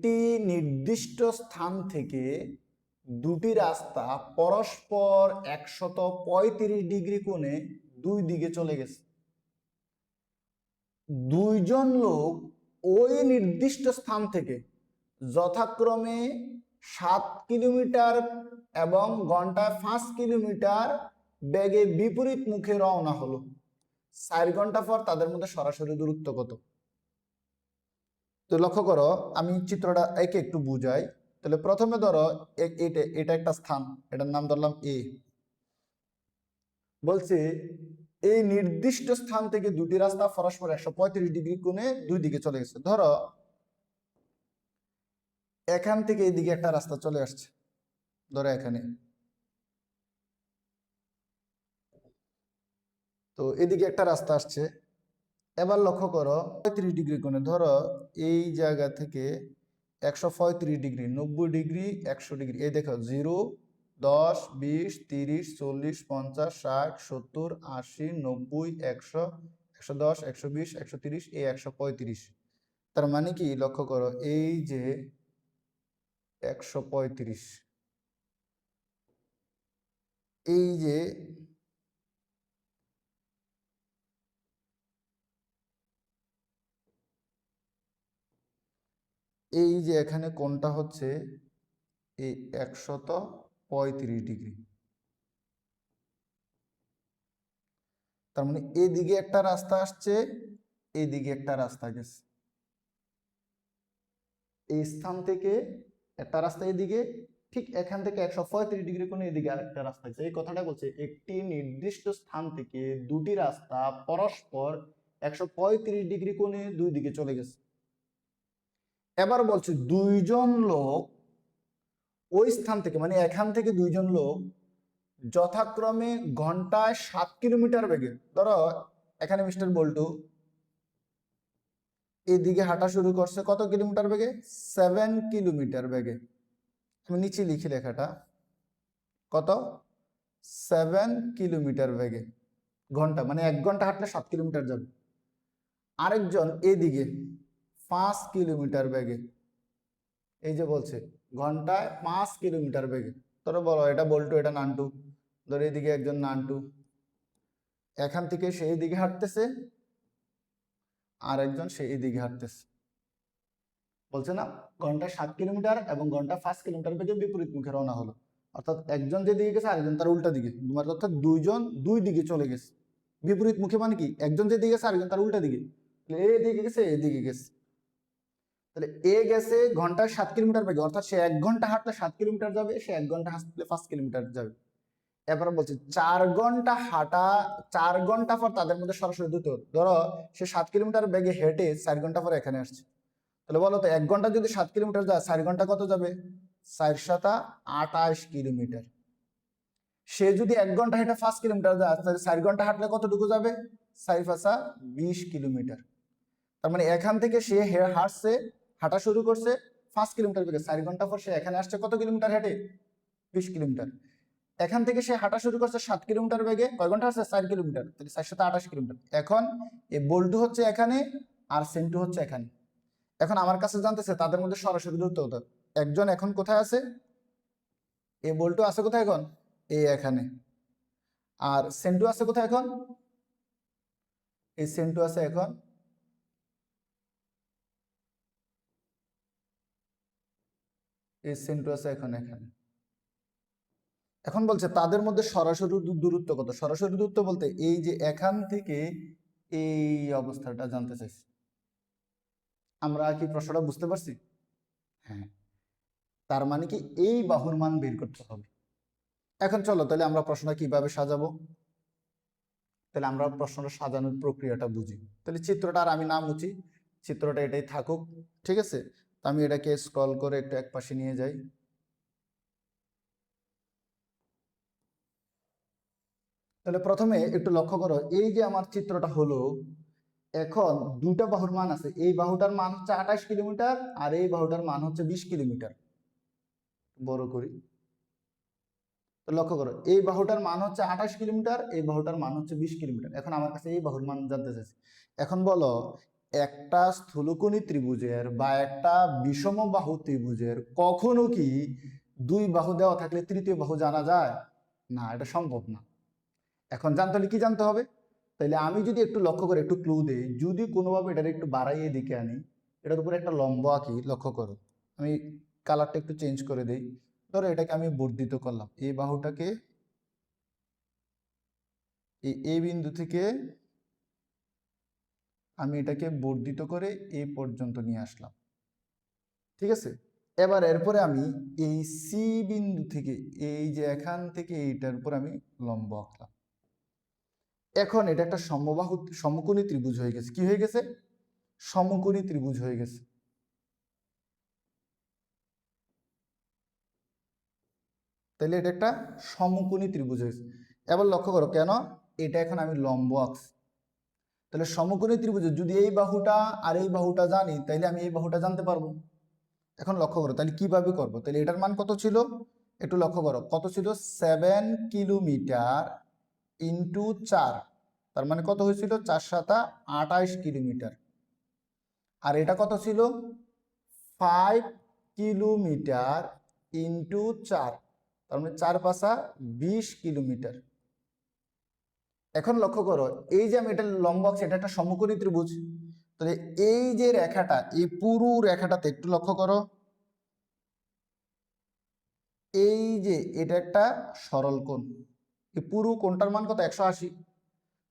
একটি নির্দিষ্ট স্থান থেকে দুটি রাস্তা পরস্পর 135 ডিগ্রি কোণে দুই দিকে চলে গেছে। দুইজন লোক ওই নির্দিষ্ট স্থান থেকে যথাক্রমে 7 কিলোমিটার এবং ঘন্টায় 5 কিলোমিটার বেগে বিপরীত মুখে রওনা হলো। 4 ঘন্টা পর তাদের মধ্যে সরাসরি দূরত্ব কত? তো লক্ষ্য করো, আমি চিত্রটা একে একটু বুঝাই। তাহলে প্রথমে ধরো এটা একটা স্থান, এটার নাম ধরলাম এ। বলছে এই নির্দিষ্ট স্থান থেকে দুটি রাস্তা পরস্পর 135 ডিগ্রি কোণে দুই দিকে চলে গেছে। ধরো এখান থেকে এইদিকে একটা রাস্তা চলে আসছে, ধরো এখানে, তো এদিকে একটা রাস্তা আসছে। এবার লক্ষ্য করো 35 ডিগ্রি কোণে, ধরো এই জায়গা থেকে 135 ডিগ্রি, 90 ডিগ্রি, 100 ডিগ্রি, এই দেখো 0, 10, 20, 30, 40, 50, 60, 70, 80, 90, 100, 110, 120, 130, এই 135। তার মানে কি লক্ষ্য করো, এই যে 135, এই যে এখানে কোণটা হচ্ছে এই 135 ডিগ্রি। তার মানে এদিকে একটা রাস্তা আসছে, এইদিকে একটা রাস্তা গেছে। এই স্থান থেকে একটা রাস্তা এদিকে, ঠিক এখান থেকে 135 ডিগ্রি কোণে এদিকে আরেকটা রাস্তা গেছে। এই কথাটা বলছে একটি নির্দিষ্ট স্থান থেকে দুটি রাস্তা পরস্পর 135 ডিগ্রি কোণে দুই দিকে চলে গেছে। এবার বলছে দুইজন লোক ওই স্থান থেকে, মানে এখান থেকে দুইজন লোক যথাক্রমে ঘন্টায় 7 কিলোমিটার বেগে, ধরো এখানে মিস্টার বল্টু এদিকে হাঁটা শুরু করছে কত কিলোমিটার বেগে? 7 কিলোমিটার বেগে। আমি নিচে লিখি লেখাটা, কত? 7 কিলোমিটার বেগে ঘন্টা, মানে 1 ঘন্টা হাঁটলে 7 কিলোমিটার যাবে। আরেকজন এদিকে 5 কিলোমিটার বেগে, এই যে বলছে ঘন্টায় 5 কিলোমিটার বেগে। তোরা বলো এটা বল্টু, এটা নান্টু। ধর এদিকে একজন নান্টু, এখান থেকে সেই দিকে হাঁটতেছে, আর একজন সেই দিকে হাঁটতেছে। বলছে না ঘন্টায় 7 কিলোমিটার এবং ঘন্টায় 5 কিলোমিটার বেগে বিপরীত মুখে রওনা হলো। অর্থাৎ একজন যে দিকে গেছে আরেকজন তার উল্টা দিকে, অর্থাৎ দুইজন দুই দিকে চলে গেছে বিপরীত মুখে। মানে কি একজন যে দিকে গেছে আরেকজন তার উল্টা দিকে, এ দিকে গেছে এ দিকে গেছে। তাহলে এ গেছে ঘন্টায় 7 কিলোমিটার বেগে, অর্থাৎ সে 1 ঘন্টা হাঁটলে 7 কিলোমিটার যাবে, সে 1 ঘন্টা হাঁটলে 5 কিলোমিটার যাবে। এবার বলছে 4 ঘন্টা হাঁটা, 4 ঘন্টা পর তাদের মধ্যে সরাসরি দূরত্ব। ধরো সে 7 কিলোমিটার বেগে হেঁটে 4 ঘন্টা পর এখানে আসছে। তাহলে বলো তো 1 ঘন্টা যদি 7 কিলোমিটার যায়, 4 ঘন্টা কত যাবে? 4 7 28 কিলোমিটার। সে যদি 1 ঘন্টা হেঁটে 5 কিলোমিটার যায়, তাহলে 4 ঘন্টা হাঁটলে কতটুকু যাবে? 4 5 20 কিলোমিটার। তার মানে এখান থেকে সে হাঁটছে, হাঁটা শুরু করছে 5 কিলোমিটার বেগে, 4 ঘন্টা পর সে এখানে আসছে কত কিলোমিটার হেঁটে? 20 কিলোমিটার। এখান থেকে সে হাঁটা শুরু করছে 7 কিলোমিটার বেগে, কয় ঘন্টা আসছে? 4 কিলোমিটার, তাহলে 4 7 28 কিলোমিটার। এখন এই বল্টু হচ্ছে এখানে আর সেন্টু হচ্ছে এখানে। এখন আমার কাছে জানতেছে তাদের মধ্যে সরাসরি দূরত্ব কত। একজন এখন কোথায় আছে? এই বল্টু আছে কোথায় এখন? এই এখানে। আর সেন্টু আছে কোথায় এখন? এই সেন্টু আছে এখন এই সেন্টু আছে এখন এখানে। এখন বলছে তাদের মধ্যে সরাসরি দূরত্ব কত? সরাসরি দূরত্ব বলতে এই যে এখান থেকে এই অবস্থাটা জানতে চাইছি। আমরা কি প্রশ্নটা বুঝতে পারছি? হ্যাঁ, তার মানে কি এই বাহুর মান বের করতে হবে। এখন চলো তাহলে আমরা প্রশ্নটা কিভাবে সাজাবো। তাহলে আমরা প্রশ্নটা সাজানোর প্রক্রিয়াটা বুঝি। তাহলে চিত্রটা আর আমি না মুছি, চিত্রটা এটাই থাকুক, ঠিক আছে? তো আমি এটাকে স্ক্রল করে একটু একপাশে নিয়ে যাই। তাহলে প্রথমে একটু লক্ষ্য করো, এই যে আমার চিত্রটা হলো, এখন দুটা বাহুর মান আছে। এই বাহুটার মান হচ্ছে 28 কিলোমিটার আর এই বাহুটার মান হচ্ছে 20 কিলোমিটার। বড় করি, তো লক্ষ্য করো এই বাহুটার মান হচ্ছে 28 কিলোমিটার, এই বাহুটার মান হচ্ছে 20 কিলোমিটার। এখন আমার কাছে এই বাহুর মান জানতে চাইছে। এখন বলো একটা স্থূলকোণী ত্রিভুজের বা একটা বিষমবাহু ত্রিভুজের কখনো কি দুই বাহু দেওয়া থাকলে তৃতীয় বাহু জানা যায় না, এটা সম্ভব না। এখন জানতে হলে কি জানতে হবে? তাইলে আমি যদি একটু লক্ষ্য করে একটু ক্লু দেই, যদি কোনোভাবে এটার একটু বাড়াইয়ে দিকে আনি, এটার উপরে একটা লম্ব আঁকি, লক্ষ্য করো। আমি কালারটা একটু চেঞ্জ করে দিই। ধরো এটাকে আমি বর্ধিত করলাম, এই বাহুটাকে এই বিন্দু থেকে আমি এটাকে বর্ধিত করে এই পর্যন্ত নিয়ে আসলাম, ঠিক আছে? এবার এরপরে আমি এই সি বিন্দু থেকে, এই যে এখান থেকে এইটার উপর আমি লম্ব আঁকলাম। এখন এটা একটা সমবাহু সমকোণী ত্রিভুজ হয়ে গেছে। কি হয়ে গেছে? সমকোণী ত্রিভুজ হয়ে গেছে। তাহলে এটা একটা সমকোণী ত্রিভুজ হয়েছে। এবার লক্ষ্য করো কেন এটা এখন আমি লম্ব আঁকছি। তাহলে সমকোণী ত্রিভুজে যদি এই বাহুটা আর এই বাহুটা জানি, তাইলে আমি এই বাহুটা জানতে পারবো। এখন লক্ষ্য করো তাহলে কিভাবে করব? তাহলে এটার মান কত ছিল একটু লক্ষ্য করো, কত ছিল? 7 কিলোমিটার ইন্টু 4, তার মানে কত হয়েছিল? 4 7 28 কিলোমিটার। আর এটা কত ছিল? 5 কিলোমিটার ইন্টু 4, তার মানে 4 5 20 কিলোমিটার। এখন লক্ষ্য করো এই যে আমি এটা লম্ব আঁকছি, এটা একটা সমকোণী ত্রিভুজ। তাহলে এই যে রেখাটা, এই পুরো রেখাটাতে একটু লক্ষ্য করো, এই যে এটা একটা সরল কোণ, এই পুরো কোণটার মান কত? 180।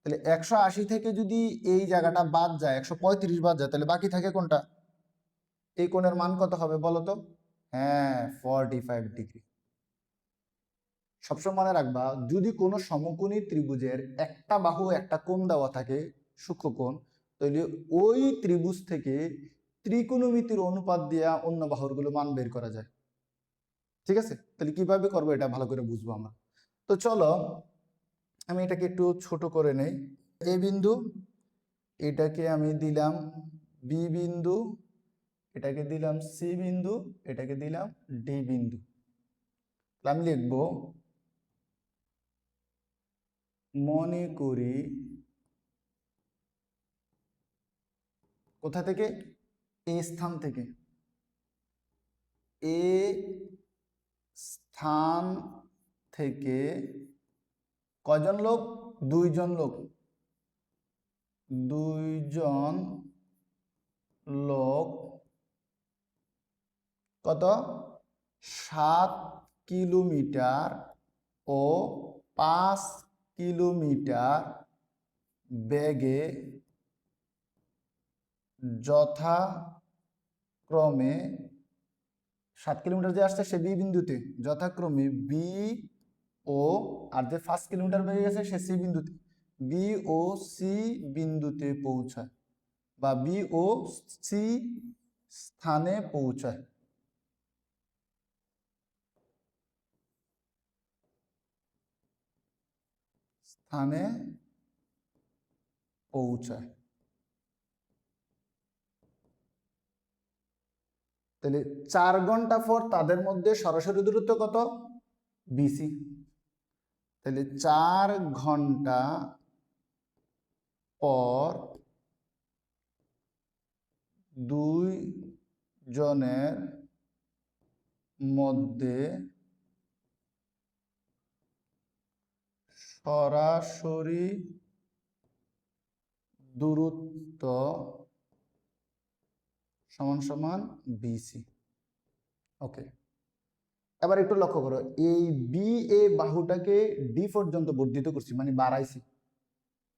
তাহলে 180 থেকে যদি এই জায়গাটা বাদ যায়, 135 বাদ যায়, তাহলে বাকি থাকে কোনটা? এই কোণের মান কত হবে বলো তো? হ্যাঁ, 45 ডিগ্রি। সবসময় মনে রাখবা, যদি কোনো সমকোণী ত্রিভুজের একটা বাহু একটা কোণ দেওয়া থাকে, সূক্ষ্মকোণ, তাহলে ওই ত্রিভুজ থেকে ত্রিকোণমিতির অনুপাত দিয়ে অন্য বাহুরগুলো মান বের করা যায়। ঠিক আছে? তাহলে কিভাবে করবো এটা ভালো করে বুঝবো আমরা। তো চলো আমি এটাকে একটু ছোট করে নেই। এ বিন্দু, এটাকে আমি দিলাম বি বিন্দু, এটাকে দিলাম সি বিন্দু, এটাকে দিলাম ডি বিন্দু। আমি লিখবো, মনে করি কোথা থেকে? এ স্থান থেকে, এ স্থান থেকে কয়জন লোক? দুইজন লোক, দুইজন লোক কত? 7 কিলোমিটার ও 5 কিলোমিটার বেগে যথাক্রমে 7 কিলোমিটার যে আসছে সে বি বিন্দুতে, যথাক্রমে বি ও, আর যে 5 কিলোমিটার বেগে গেছে সে সি বিন্দুতে, বি ও সি বিন্দুতে পৌঁছায় বা বি ও সি স্থানে পৌঁছায়। স্থানে পৌঁছায়। তাহলে 4 ঘন্টা পর তাদের মধ্যে সরাসরি দূরত্ব কত? বিসি। তাহলে 4 ঘন্টা পর দুই জনের মধ্যে সরাসরি দূরত্ব সমান সমান বিসি। ওকে, এবার একটু লক্ষ্য করো, এই বি এ বাহুটাকে ডি পর্যন্ত বর্ধিত করছি, মানে বাড়াইছি।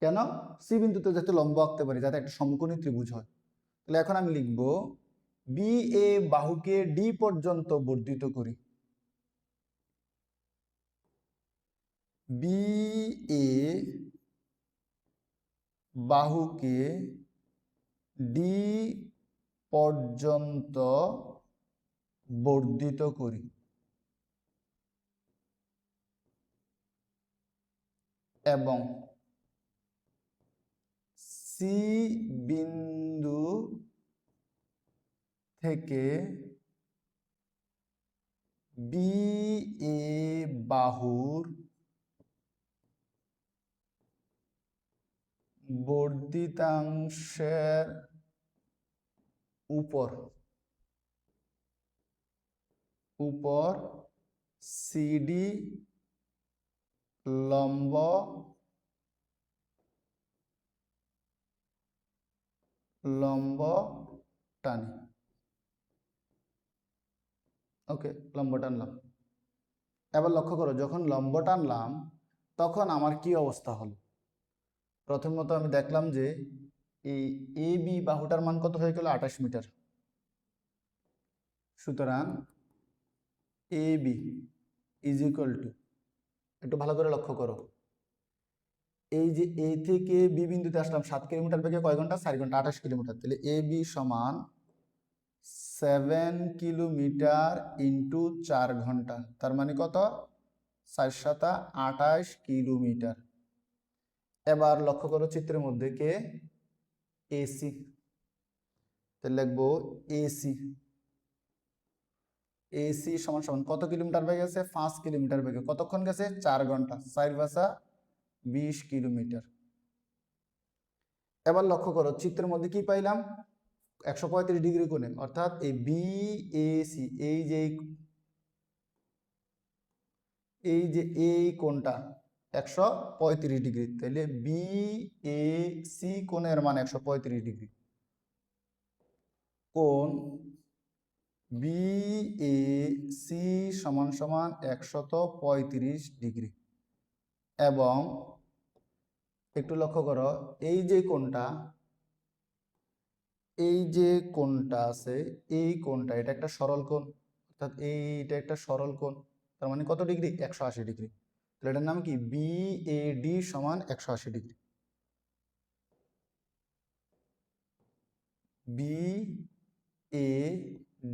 কেন? সি বিন্দুতে যাতে লম্ব আঁকতে পারি, যাতে একটা সমকোণী ত্রিভুজ হয়। তাহলে এখন আমি লিখব, বি এ বাহুকে ডি পর্যন্ত বর্ধিত করি। বি এ বাহুকে ডি পর্যন্ত বর্ধিত করি এবং সি বিন্দু থেকে বি এ বাহুর বর্ধিতাংশের উপর উপর সিডি লম্ব লম্ব টানি। ওকে, লম্ব টানলাম। এবার লক্ষ্য করো, যখন লম্ব টানলাম তখন আমার কি অবস্থা হলো। প্রথমত আমি দেখলাম যে এই এ বি বাহুটার মান কত হয়ে গেল, 28 মিটার। সুতরাং A B is equal two, একটু ভালো করে লক্ষ্য করো, এই যে এ থেকে বি বিন্দুতে আসলাম 7 কিলোমিটার বেগে কয় ঘন্টা, 4 ঘন্টা, 28 কিলোমিটার। তাহলে এ বি সমান 7 কিলোমিটার ইন্টু 4 ঘন্টা, তার মানে কত, 4 7 28 কিলোমিটার। এবার লক্ষ্য করো চিত্রের মধ্যে কে, এসি। তাহলে লিখবো এসি, এসি সমান সমান কত কিলোমিটার বেগে গেছে, 5 কিলোমিটার বেগে। কতক্ষণ গেছে, 4 ঘন্টা, 4 ভাষা 20 কিলোমিটার। এবার লক্ষ্য করো চিত্রের মধ্যে কি পাইলাম, 135 ডিগ্রি কোণে, অর্থাৎ এই বি এ সি, এই যে এই কোণটা 135 ডিগ্রি। তাহলে বি এ সি কোণের মান 135 ডিগ্রি। কোণ বি এ সি সমান সমান 135 ডিগ্রি। এবং একটু লক্ষ্য করো, এই যে কোণটা আছে, এই কোণটা, এটা একটা সরল কোণ, অর্থাৎ এইটা একটা সরল কোণ, তার মানে কত ডিগ্রি, 180 ডিগ্রি। তাহলে এটার নাম কি, বি এ ডি সমান 180 ডিগ্রি। বি এ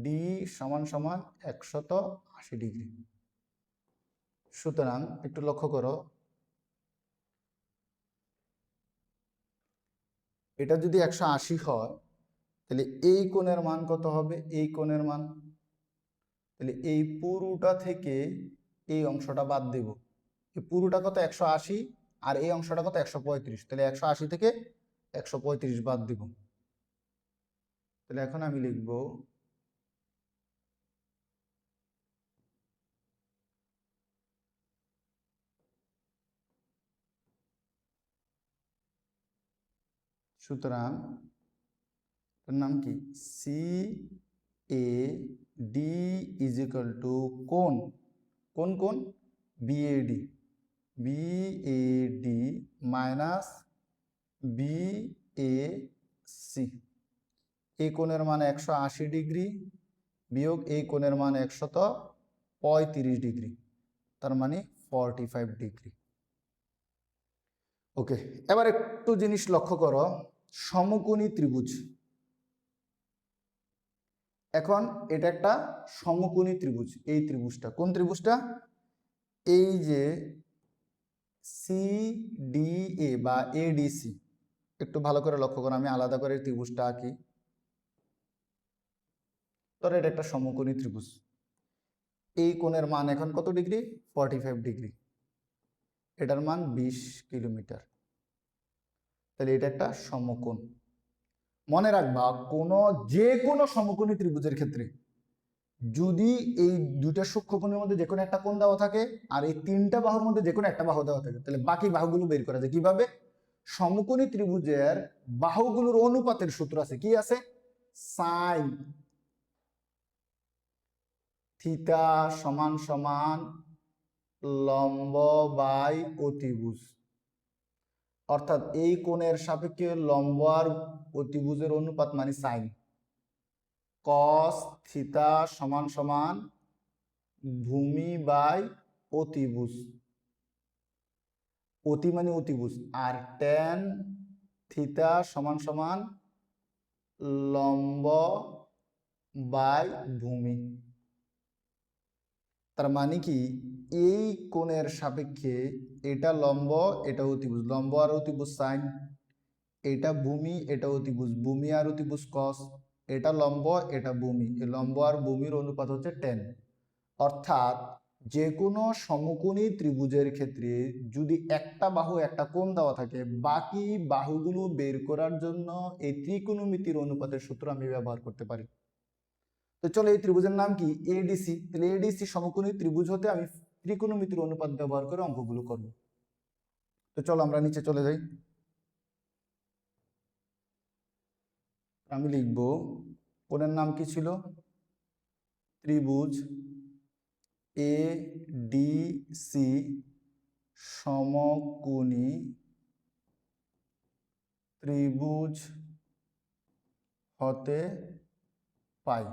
ডি সমান সমান 180 ডিগ্রি। সুতরাং একটু লক্ষ্য করো, এটা যদি 180 হয় তাহলে এই কোণের মান কত হবে, এই কোণের মান, তাহলে এই পুরোটা থেকে এই অংশটা বাদ দেব। এই পুরোটা কত, 180, আর এই অংশটা কত, 135। তাহলে 180 থেকে 135 বাদ দিব। তাহলে এখন আমি লিখব সুতরাং এর নাম কি, C A D is equal to কোণ, কোণ বিএডি, বিএডি মাইনাস বিএসি। এই কোণের মান 180 ডিগ্রি বিয়োগ এই কোণের মান 135 ডিগ্রি, তার মানে 45 ডিগ্রি। ওকে, এবার একটু জিনিস লক্ষ্য করো, সমকোণী ত্রিভুজ। এখন এটা একটা সমকোণী ত্রিভুজ। এই ত্রিভুজটা কোন ত্রিভুজটা, এই যে সিডিএ বা এডিসি, একটু ভালো করে লক্ষ্য করো, আমি আলাদা করে ত্রিভুজটা আঁকি। ধরো এটা একটা সমকোণী ত্রিভুজ, এই কোণের মান এখন কত ডিগ্রি, 45 ডিগ্রি, এটার মান 20 কিলোমিটার। তাহলে এটা একটা সমকোণ। মনে রাখবা, যে কোনো সমকোণী ত্রিভুজের ক্ষেত্রে যদি এই দুইটা সূক্ষ্মকোণের মধ্যে যে কোনো একটা কোণ দেওয়া থাকে আর এই তিনটা বাহুর মধ্যে যে কোনো একটা বাহু দেওয়া থাকে, তাহলে বাকি বাহুগুলো বের করা যায় কিভাবে, সমকোণী ত্রিভুজের বাহুগুলোর অনুপাতের সূত্র আছে, কি আছে, সাইন থিটা সমান সমান লম্ব বাই অতিভুজ। অর্থাৎ এই কোণের সাপেক্ষে লম্ব আর অতিভুজের অনুপাত মানে সাইন, কস থিটা সমান সমান ভূমি বাই অতিভুজ, অতি মানে অতিভুজ, আর ট্যান থিটা সমান সমান লম্ব বাই ভূমি। তার মানে কি, এই কোণের সাপেক্ষে এটা লম্ব, এটা অতিভুজ, লম্ব আর অতিভুজ সাইন, এটা ভূমি, এটা অতিভুজ, ভূমি আর অতিভুজ কস, এটা লম্ব, এটা ভূমি, এই লম্ব আর ভূমির অনুপাত হচ্ছে ট্যান। অর্থাৎ যে কোনো সমকোণী ত্রিভুজের ক্ষেত্রে যদি একটা বাহু একটা কোণ দেওয়া থাকে, বাকি বাহুগুলো বের করার জন্য এই ত্রিকোণমিতির অনুপাতের সূত্র আমি ব্যবহার করতে পারি। তো চলো, এই ত্রিভুজের নাম কি? এডিসি। তাহলে এডিসি সমকোণী ত্রিভুজ হতে আমি ত্রিকোণমিতির অনুপাত ব্যবহার করে অঙ্কগুলো করব। তো চলো আমরা নিচে চলে যাই। আমি লিখব, কোণের নাম কি ছিল? ত্রিভুজ এ ডি সি সমকোণী ত্রিভুজ হতে পাই।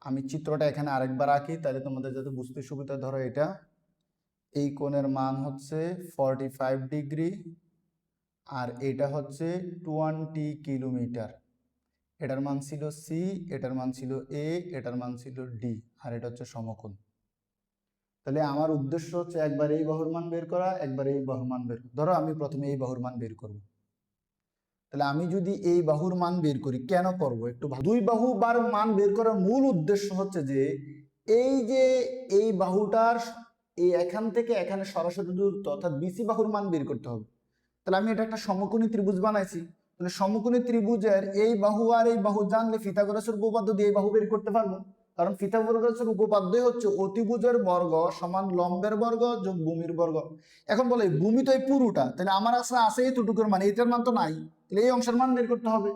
আমি চিত্রটা এখানে আরেকবার আঁকি তাহলে তোমাদের যাতে বুঝতে সুবিধা। ধরো এটা, এই কোণের মান হচ্ছে 45 ডিগ্রি আর এটা হচ্ছে 20 কিলোমিটার। এটার মান ছিল সি, এটার মান ছিল এ, এটার মান ছিল ডি, আর এটা হচ্ছে সমকোণ। তাহলে আমার উদ্দেশ্য হচ্ছে একবার এই বাহুর মান বের করা, একবার এই বাহুর মান বের করা। ধরো আমি প্রথমে এই বাহুর মান বের করব। তাহলে আমি যদি এই বাহুর মান বের করি, কেন করব একটু দুই বাহু বার মান বের করার মূল উদ্দেশ্য হচ্ছে যে এই যে এই বাহুটার এই এখান থেকে এখানে সরাসরি দূরত্ব অর্থাৎ বিসি বাহুর মান বের করতে হবে। তাহলে আমি এটা একটা সমকোণী ত্রিভুজ বানাইছি। তাহলে সমকোণী ত্রিভুজের এই বাহু আর এই বাহু জানলে পিথাগোরাসের উপপাদ্য দিয়ে এই বাহু বের করতে পারবো। কারণ পিথাগোরাসের উপপাদ্যই হচ্ছে অতিভুজের বর্গ সমান লম্বের বর্গ যোগ ভূমির বর্গ। এখন বলে ভূমি তো এই পুরোটা, তাহলে আমার কাছে আছে এইটুকুর মান, এটার মান তো নাই, তাহলে এই অংশের মান বের করতে হবে।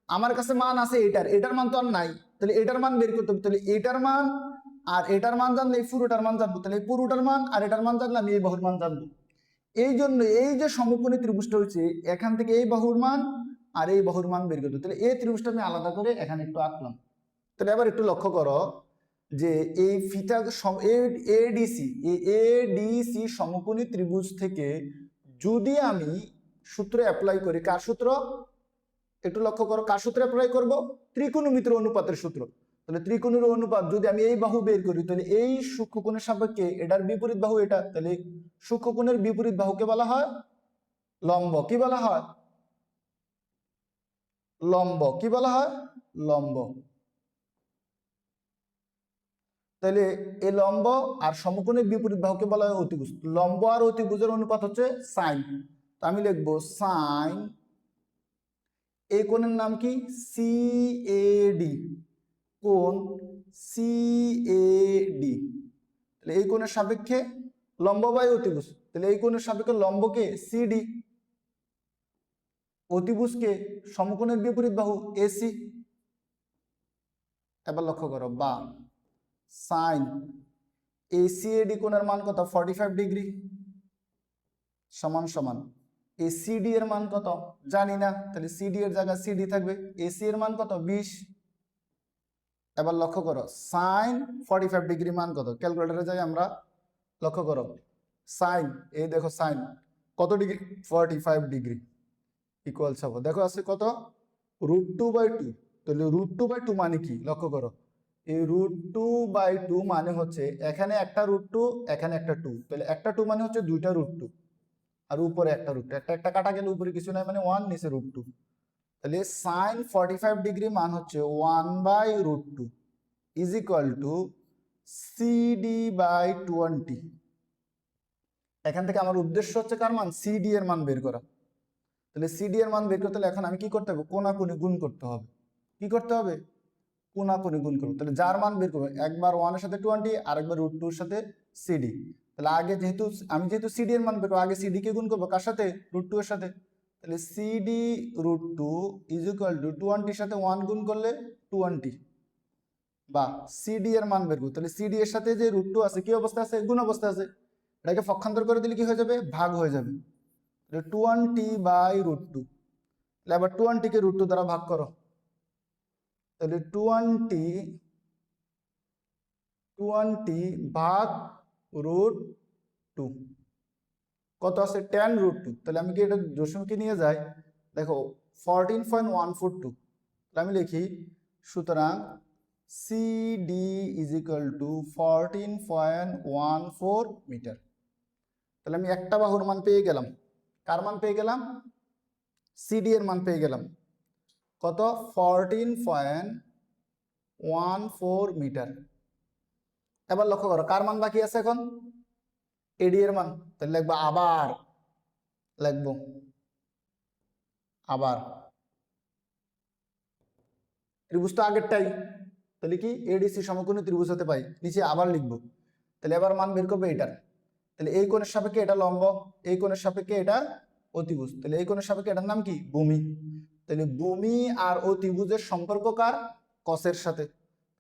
আমার কাছে মান আছে এটার মান তো আর নাই, তাহলে এটার মান বের করতে হবে। তাহলে এটার মান আর এটার মান জানলে এই পুরোটার মান জানবো, তাহলে এই পুরোটার মান আর এটার মান জানলে আমি এই বাহুর মান জানবো। এই জন্য এই যে সমকোণী ত্রিভুজটা হচ্ছে এখান থেকে এই বাহুর মান আর এই বাহুর মান বের করতে, তাহলে এই ত্রিভুজটা আমি আলাদা করে এখানে একটু আঁকলাম। তাহলে এবার একটু লক্ষ্য করো যে এই এডিসি সমকোণী ত্রিভুজ থেকে যদি আমি সূত্র অ্যাপ্লাই করি, কার সূত্র? একটু লক্ষ্য করো, কার সূত্র অ্যাপ্লাই করব? ত্রিকোণমিতির অনুপাতের সূত্র। তাহলে ত্রিকোণের অনুপাত যদি আমি এই বাহু বের করি, তাহলে এই সূক্ষ্মকোণের সাপেক্ষে এটার বিপরীত বাহু এটা, তাহলে সূক্ষ্মকোণের বিপরীত বাহুকে বলা হয় লম্ব। কি বলা হয়? লম্ব। কি বলা হয়? লম্ব। তাহলে এই লম্ব আর সমকোণের বিপরীত বাহুকে বলা হয় অতিভুজ। লম্ব আর অতিভুজের অনুপাত হচ্ছে সাইন। তো আমি লিখবো সাইন, এই কোণের নাম কি? সিএডি। কোণ সিএডি। তাহলে এই কোণের সাপেক্ষে লম্ব বাই অতিভুজ, তাহলে এই কোণের সাপেক্ষে লম্বকে সিডি, অতিভুজকে সমকোণের বিপরীত বাহু এসি। এবার লক্ষ্য করো, বা সাইন এসিএডি কোণের মান কত? 45 ডিগ্রি সমান সমান এসিডি এর মান কত? জানি না, তাহলে সিডি এর জায়গায় সিডি থাকবে। এসি এর মান কত? 20। এবার লক্ষ্য করো সাইন 45 ডিগ্রি মান কত? ক্যালকুলেটরে যাই আমরা। লক্ষ্য করো সাইন, এই দেখো সাইন কত ডিগ্রি? 45 ডিগ্রি ইকুয়ালস হবে, দেখো আছে কত? √2/2। তাহলে √2/2 মানে কি? লক্ষ্য করো, এই √2/2 মানে হচ্ছে এখানে একটা √2, এখানে একটা 2, তাহলে একটা 2 মানে হচ্ছে দুইটা √2 আর উপরে একটা √2, একটা একটা কাটা গেলে উপরে কিছু নাই মানে 1, নিচে √2। তাহলে সাইন 45 ডিগ্রি মান হচ্ছে 1/√2 ইজ ইকুয়াল টু CD/20। এখান থেকে আমার উদ্দেশ্য হচ্ছে কার মান? সিডি এর মান বের করা। তাহলে সিডি এর মান বের করতে হলে এখন আমি কি করতে হবে? কোণাকুণি গুণ করতে হবে। কি করতে হবে? কোণাকুণি গুণ করবো। তাহলে যার মান বের করবো, একবার 1 এর সাথে 20 আর একবার √2 এর সাথে সিডি। তাহলে আগে যেহেতু সিডি এর মান বের করবো, আগে সিডি কে গুণ করবো কার সাথে? √2 এর সাথে। তাহলে সিডি √2 ইজ ইকুয়াল টু 20 এর সাথে 1 গুণ করলে 20, বা সিডি এর মান বের করবো। তাহলে সিডি এর সাথে যে √2 আছে কি অবস্থা আছে? গুণ অবস্থা আছে। এটাকে পক্ষান্তর করে দিলে কি হয়ে যাবে? ভাগ হয়ে যাবে। 20/√2। তাহলে আবার 20 কে √2 দ্বারা ভাগ করো, তাহলে 20 ভাগ √2 কত আছে? 10√2। তাহলে আমি কি এটা দশমিকে নিয়ে যাই? দেখো 14.142। তাহলে আমি লিখি সুতরাং CD is equal to 14.14 metre. তাহলে আমি একটা বাহুর মান পেয়ে গেলাম। কার মান পেয়ে গেলাম? সিডি এর মান পেয়ে গেলাম কত? 14.14 মিটার। এবার লক্ষ্য করো কার মান বাকি আছে এখন, এডি এর মান। তাহলে লিখবো আবার, লিখবো আবার, ত্রিভুজ তো আগেরটাই, তাহলে কি এডিসি সমকোণী ত্রিভুজ হতে পাই, নিচে আবার লিখবো। তাহলে এবার মান বের করবো এটার। তাহলে এই কোণের সাপেক্ষে এটা লম্ব, এই কোণের সাপেক্ষে এটা অতিভুজ, তাহলে এই কোণের সাপেক্ষে এটার নাম কি, ভূমি। তাহলে ভূমি আর অতিভুজের সম্পর্ক কার, কসের সাথে।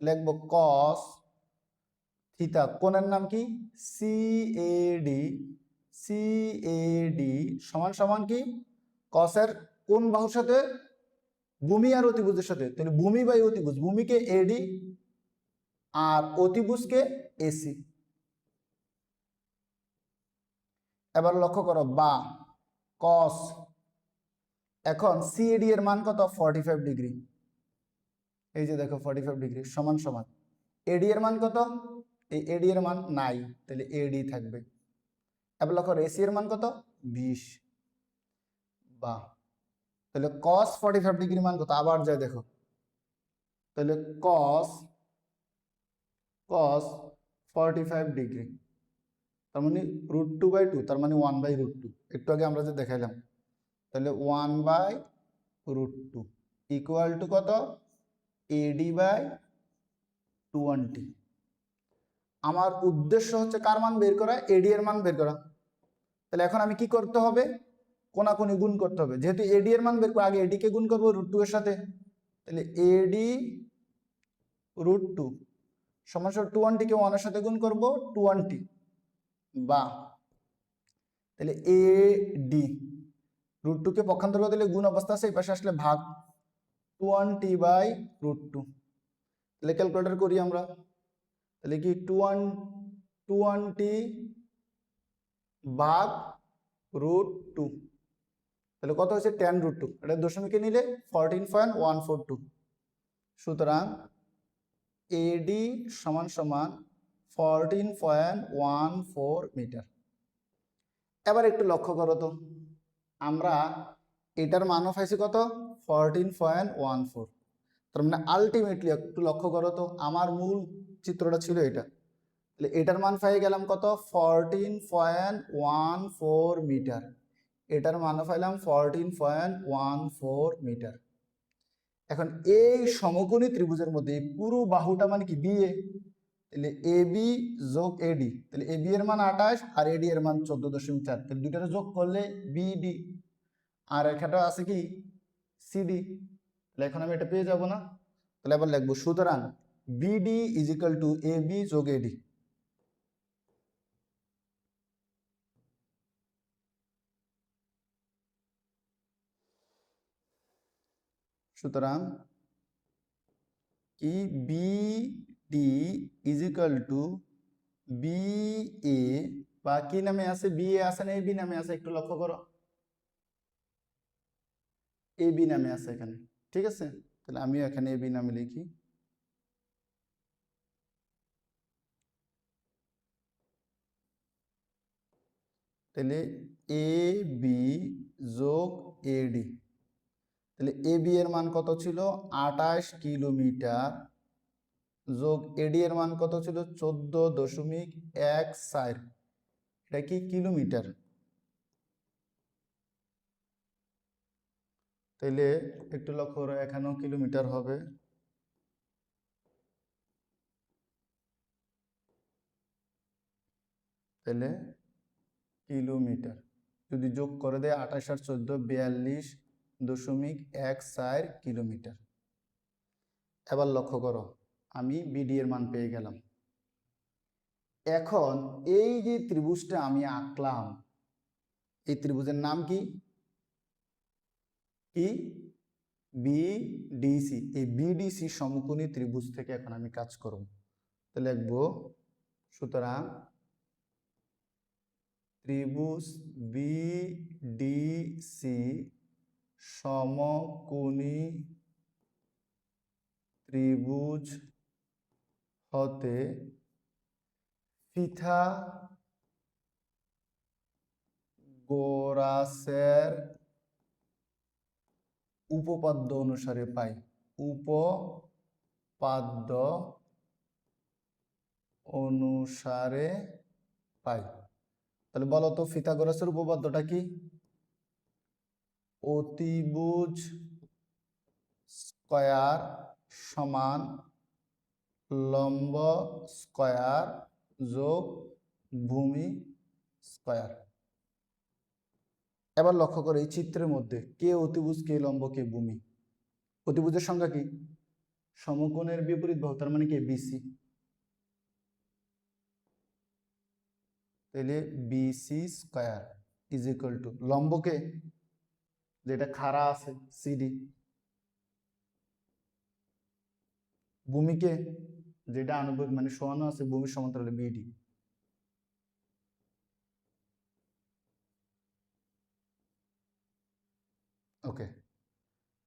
লিখবো কস থিটা, কোণের নাম কি, সিএডি, সিএডি সমান সমান কি, কসের কোন বাহুর সাথে, ভূমি আর অতিভুজের সাথে। তাহলে ভূমি বাই অতিভুজ, ভূমিকে এডি আর অতিভুজকে এসি। এবার লক্ষ্য করো বা কস, এখন সিএডি এর মান কত, 45 ডিগ্রি, এই যে দেখো 45 ডিগ্রি সমান সমান এডি এর মান কত, এই এডি এর মান নাই, তাহলে এডি থাকবে। এবার লক্ষ্য করো এসি এর মান কত, 20, বা তাহলে cos 45 ডিগ্রি মান কত, আবার যাই দেখো, তাহলে cos 45 ডিগ্রি তার মানে √2/2, তার মানে 1/√2, একটু আগে আমরা যে দেখাইলাম। তাহলে 1/√2 ইকুয়াল টু কত, AD/20। আমার উদ্দেশ্য হচ্ছে কার মান বের করা, এডি এর মান বের করা। তাহলে এখন আমি কি করতে হবে, কোনাকুনি গুণ করতে হবে, যেহেতু এডি এর মান বের করে আগে এডি কে গুণ করবো √2 এর সাথে। তাহলে এডি √2 সমান 20 কে 1 এর সাথে গুণ করবো 20, বা তাহলে এডি √2 কে পক্ষান্তর করে দিলে গুণ অবস্থা আছে, এই পাশে আসলে ভাগ, 20/√2। তাহলে ক্যালকুলেটর করি আমরা, তাহলে কি 20 ভাগ √2, তাহলে কত হচ্ছে 10√2, এটা দশমিকে নিলে 14.142। সুতরাং এডি সমান সমান 14.14 মিটার। এবার একটু লক্ষ্য করো তো, আমরা এটার মানও পাইছি কত, 14.14, তার মানে আলটিমেটলি একটু লক্ষ্য করো তো, আমার মূল চিত্রটা ছিল এটা, তাহলে এটার মান পাই গেলাম কত, 14.14 মিটার, এটার মানও পাইলাম 14.14 মিটার। এখন এই সমকোণী ত্রিভুজের মধ্যে পুরো বাহুটা মানে কি, বিএ, তাহলে এবি যোগ এডি, তাহলে এবি এর মান 28 আর এডি এর মান 14.4, তাহলে দুইটারে যোগ করলে বিডি, আর এখানে আছে কি সিডি, তাহলে এখন আমি এটা পেয়ে যাব না। তাহলে আবার লিখবো, সুতরাং BD is equal to AB যোগ এডি। সুতরাং কি BD is equal to B A, বা কি নামে আছে, বি এ আছে না এবি নামে আছে, একটু লক্ষ্য করো, এবি নামে আছে এখানে, ঠিক আছে। তাহলে আমিও এখানে এবি নামে লিখি, তাহলে এ বি যোগ এডি, তাহলে এ বি এর মান কত ছিল, 28 কিলোমিটার, যোগ এডি এর মান কত ছিল, 14.14, এটা কি কিলোমিটার, তাহলে একটু লক্ষ্য করো এখানেও কিলোমিটার হবে, তাহলে কিলোমিটার যদি যোগ করে দেয় 28 আর 14, 42.14 কিলোমিটার। এবার লক্ষ্য করো আমি বিডি এর মান পেয়ে গেলাম। এখন এই যে ত্রিভুজটা আমি আঁকলাম, এই ত্রিভুজের নাম কি, কি বিডিসি, এই বিডিসি সমকোণী ত্রিভুজ থেকে এখন আমি কাজ করব। তাহলে লিখবো, সুতরাং ত্রিভুজ বিডিসি সমকোণী ত্রিভুজ হতে পিথাগোরাসের উপপাদ্য অনুসারে পাই, উপপাদ্য অনুসারে পাই। তাহলে বলো তো পিথাগোরাসের উপপাদ্যটা কি? অতিভুজ স্কয়ার সমান লম্ব স্কয়ার যোগ ভূমি স্কয়ার। এবার লক্ষ্য করে এই চিত্রের মধ্যে কে অতিভুজ, কে লম্ব, কে ভূমি। অতিভুজের সংজ্ঞা কি? সমকোণের বিপরীত বাহু, তার মানে কি বিসি। তাহলে BC square is equal to লম্বকে, যেটা খাড়া আছে সিডি, ভূমিকে যেটা আনুভূমিক মানে সমানো আছে ভূমির সমান্তরালে বিডি। ওকে,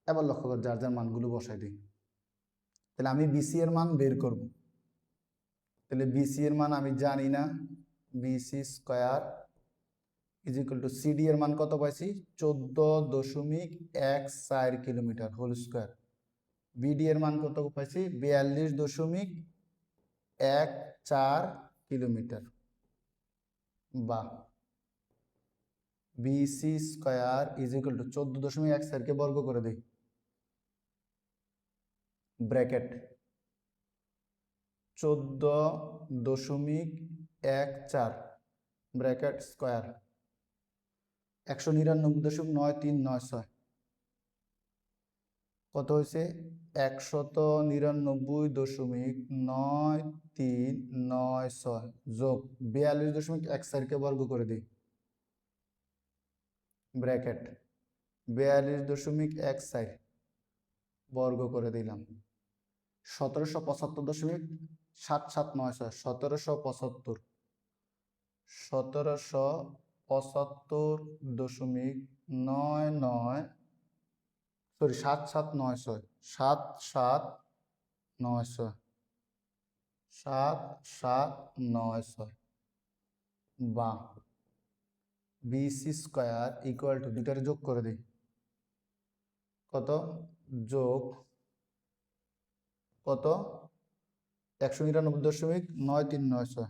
এবার লক্ষ্য কর যার যার মানগুলো বসাই দিই। তাহলে আমি বিসি এর মান বের করব। তাহলে বিসি এর মান আমি জানি না, BC square is equal to CD এর মান কত পাইছি? 14.14 কিলোমিটার হোল স্কয়ার। বিডি এর মান কত পাইছি? 42.14 কিলোমিটার। বা BC square is equal to 14.14 কে বর্গ করে দেই, ব্র্যাকেট 14.14 ব্র্যাকেট স্কয়ার 199.9396 কত হয়েছে? 199.9396 যোগ 42.14 কে বর্গ করে দিই, ব্র্যাকেট 42.14 বর্গ করে দিলাম 1775.7796 1775 1775.99 সরি 7796 7796 7796 বা বিসি স্কয়ার ইকুয়াল টু, দুটারে যোগ করে দিই, কত? যোগ কত? 199.9396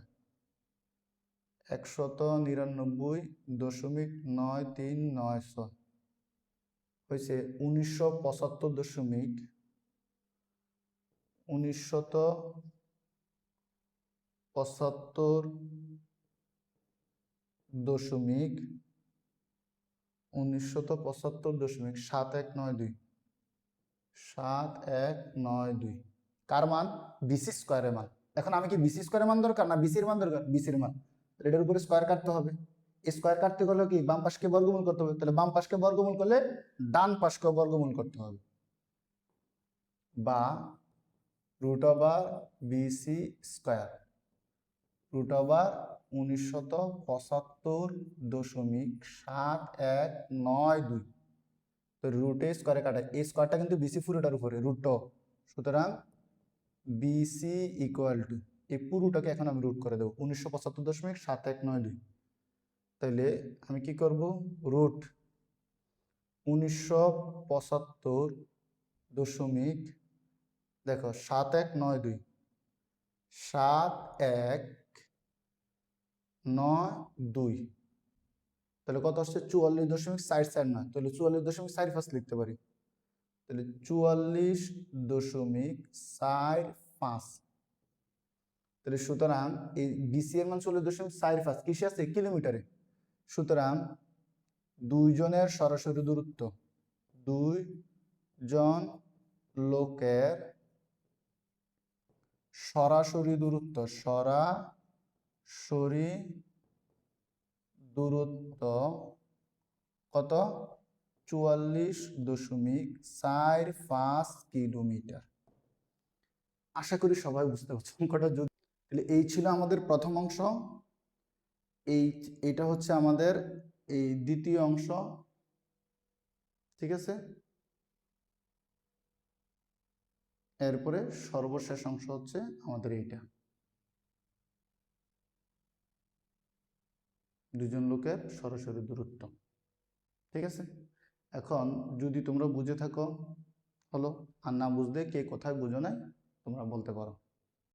199.9396 হয়েছে 1975.7192 7192 কার মান? বিসি স্কয়ারের মান। এখন আমি কি বিসি স্কয়ারের মান দরকার না বিসির মান দরকার? বিসির মান। এটার উপরে স্কয়ার কাটতে হবে। স্কয়ার কাটতে গেলে কি বাম পাশকে বর্গমূল করতে হবে, তাহলে বাম পাশকে বর্গমূল করলে ডান পাশকে বর্গমূল করতে হবে, বা root over BC square root over 1975.7192 তো রুটে স্কয়ারে কাটা, এই স্কয়ারটা কিন্তু বিসি পুরোটার উপরে রুট, সুতরাং বিসি ইকুয়াল টু এই পুরোটাকে এখন আমি রুট করে দেবো 1975.7192। তাহলে আমি কি করব? রুট 1975. দেখো 7192 7192 তাহলে কত আসছে? 44.449। তাহলে 44.45 লিখতে পারি। তাহলে 44.45। তাহলে সুতরাং এই বিসি এর মান 44.45 কিসে আছে? কিলোমিটারে। সুতরাং দুইজনের সরাসরি দূরত্ব, দুইজন লোকের সরাসরি দূরত্ব, সরাসরি দূরত্ব কত? 44.45 কিলোমিটার। আশা করি সবাই বুঝতে পারছো অঙ্কটা। যদি তাহলে এই ছিল আমাদের প্রথম অংশ, এটা হচ্ছে আমাদের এই দ্বিতীয় অংশ, ঠিক আছে? এরপরে সর্বশেষ অংশ হচ্ছে আমাদের এইটা, দুজন লোকের সরাসরি দূরত্ব, ঠিক আছে? এখন যদি তোমরা বুঝে থাকো হলো, আর না বুঝলে কে কোথায় বুঝো নাই তোমরা বলতে পারো।